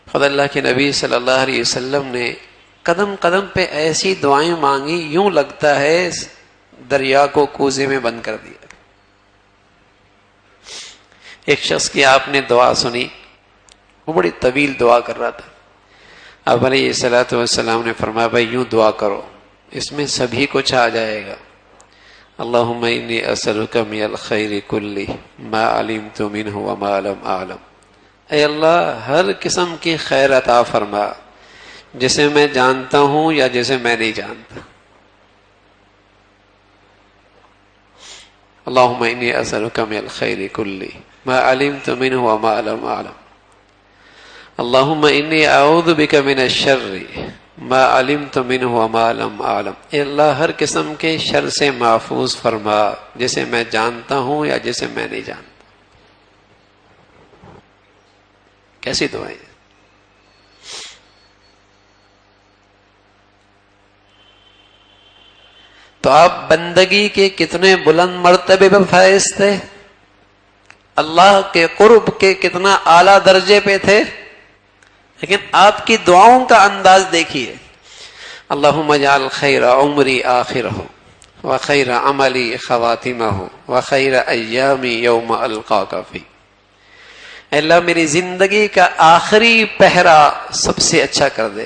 خدا اللہ کے نبی صلی اللہ علیہ وسلم نے قدم قدم پہ ایسی دعائیں مانگی یوں لگتا ہے دریا کو کوزے میں بند کر دیا۔ ایک شخص کی آپ نے دعا سنی، وہ بڑی طویل دعا کر رہا تھا۔ آپ علیہ الصلوۃ والسلام نے فرمایا بھائی یوں دعا کرو، اس میں سبھی کچھ آ جائے گا۔ اللہم انی اسألک من الخیر کلہ ما علمت منہ وما لم اعلم، اے اللہ ہر قسم کی خیر عطا فرما، جسے میں جانتا ہوں یا جسے میں نہیں جانتا۔ اللہم انی اسألک من الخیر کلہ ما علمت منہ وما لم اعلم، اللہم انی اعوذ بک من الشر ما علمت منہ وما لم اعلم، اے اللہ ہر قسم کے شر سے محفوظ فرما، جسے میں جانتا ہوں یا جسے میں نہیں جانتا۔ کیسی دعائیں؟ تو آپ بندگی کے کتنے بلند مرتبے پہ فائز تھے، اللہ کے قرب کے کتنا اعلیٰ درجے پہ تھے، لیکن آپ کی دعاؤں کا انداز دیکھیے۔ اللہم اجعل خیر عمری آخرہ وخیر عملی خواتمہ وخیر ایامی یوم القاک فی، اے اللہ میری زندگی کا آخری پہرا سب سے اچھا کر دے،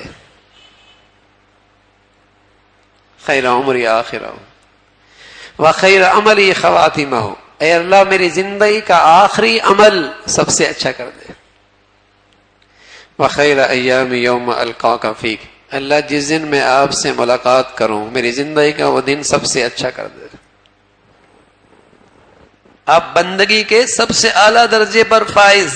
خیر عمری آخرہ وخیر عملی خواتمہ، اے اللہ میری زندگی کا آخری عمل سب سے اچھا کر دے، وخیر ایام یوم القاک فیک، اللہ جس دن میں آپ سے ملاقات کروں میری زندگی کا وہ دن سب سے اچھا کر دے۔ آپ بندگی کے سب سے اعلیٰ درجے پر فائز،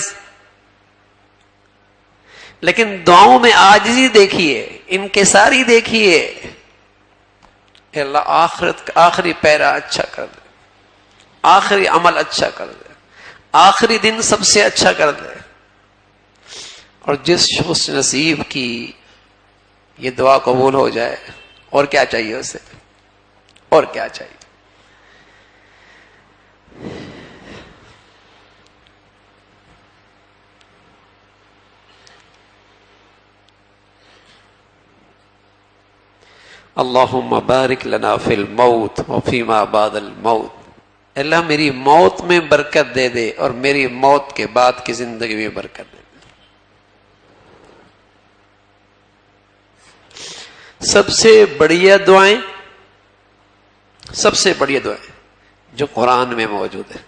لیکن دعاؤں میں عاجزی دیکھیے، انکساری دیکھیے، کہ اللہ آخری پیرا اچھا کر دے، آخری عمل اچھا کر دے، آخری دن سب سے اچھا کر دے۔ اور جس خوش نصیب کی یہ دعا قبول ہو جائے، اور کیا چاہیے اسے، اور کیا چاہیے۔ اللہم بارک لنا فی الموت وفیما بعد الموت، اللہ میری موت میں برکت دے دے اور میری موت کے بعد کی زندگی میں برکت دے دے۔ سب سے بڑھیا دعائیں، سب سے بڑھیا دعائیں جو قرآن میں موجود ہیں،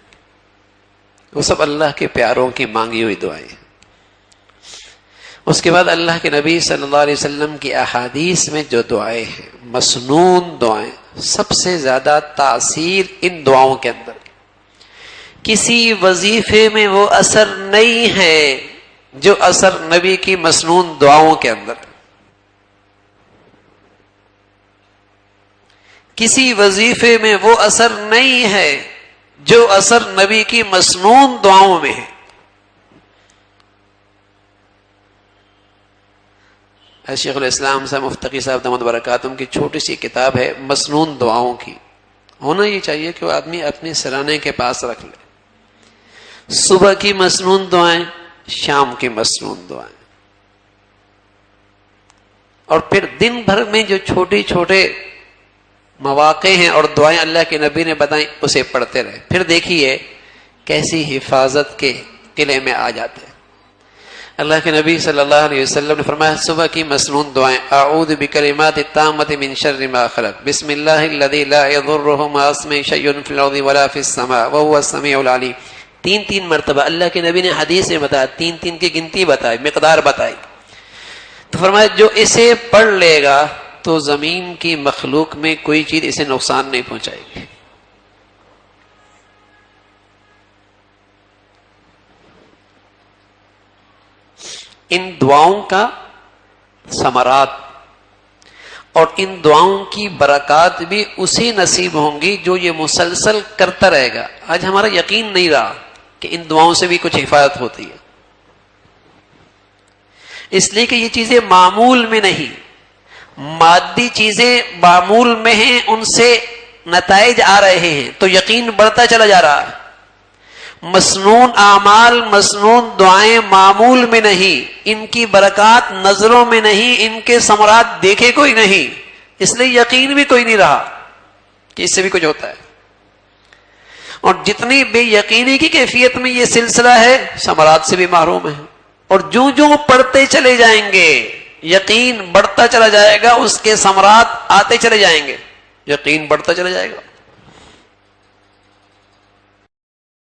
وہ سب اللہ کے پیاروں کی مانگی ہوئی دعائیں ہیں۔ اس کے بعد اللہ کے نبی صلی اللہ علیہ وسلم کی احادیث میں جو دعائیں ہیں، مسنون دعائیں، سب سے زیادہ تاثیر ان دعاؤں کے اندر۔ کسی وظیفے میں وہ اثر نہیں ہے جو اثر نبی کی مسنون دعاؤں کے اندر ہے۔ کسی وظیفے میں وہ اثر نہیں ہے جو اثر نبی کی مسنون دعاؤں میں ہے۔ شیخ الاسلام صاحب مفتقی صاحب دامت برکاتہم کی چھوٹی سی کتاب ہے مسنون دعاؤں کی، ہونا یہ چاہیے کہ وہ آدمی اپنے سرانے کے پاس رکھ لے۔ صبح کی مسنون دعائیں، شام کی مسنون دعائیں، اور پھر دن بھر میں جو چھوٹے چھوٹے مواقع ہیں اور دعائیں اللہ کے نبی نے بتائیں اسے پڑھتے رہے، پھر دیکھیے کیسی حفاظت کے قلعے میں آ جاتے ہیں۔ اللہ کے نبی صلی اللہ علیہ وسلم نے فرمایا صبح کی مسنون دعائیں، اعوذ بکلمات التامۃ من شر ما خلق، بسم اللہ الذی لا یضر مع اسمہ شیء فی الارض ولا فی السماء وهو السمیع العلیم، تین مرتبہ اللہ کے نبی نے حدیث میں بتایا، تین کی گنتی بتائی، مقدار بتائی، تو فرمایا جو اسے پڑھ لے گا تو زمین کی مخلوق میں کوئی چیز اسے نقصان نہیں پہنچائے گی۔ ان دعاؤں کا ثمرات اور ان دعاؤں کی برکات بھی اسی نصیب ہوں گی جو یہ مسلسل کرتا رہے گا۔ آج ہمارا یقین نہیں رہا کہ ان دعاؤں سے بھی کچھ حفاظت ہوتی ہے، اس لیے کہ یہ چیزیں معمول میں نہیں، مادی چیزیں معمول میں ہیں، ان سے نتائج آ رہے ہیں تو یقین بڑھتا چلا جا رہا ہے۔ مسنون اعمال، مسنون دعائیں معمول میں نہیں، ان کی برکات نظروں میں نہیں، ان کے ثمرات دیکھے کوئی نہیں، اس لیے یقین بھی کوئی نہیں رہا کہ اس سے بھی کچھ ہوتا ہے. اور جتنی بے یقینی کی کیفیت میں یہ سلسلہ ہے، ثمرات سے بھی محروم ہے. اور جو جو پڑھتے چلے جائیں گے یقین بڑھتا چلا جائے گا، اس کے ثمرات آتے چلے جائیں گے، یقین بڑھتا چلا جائے گا.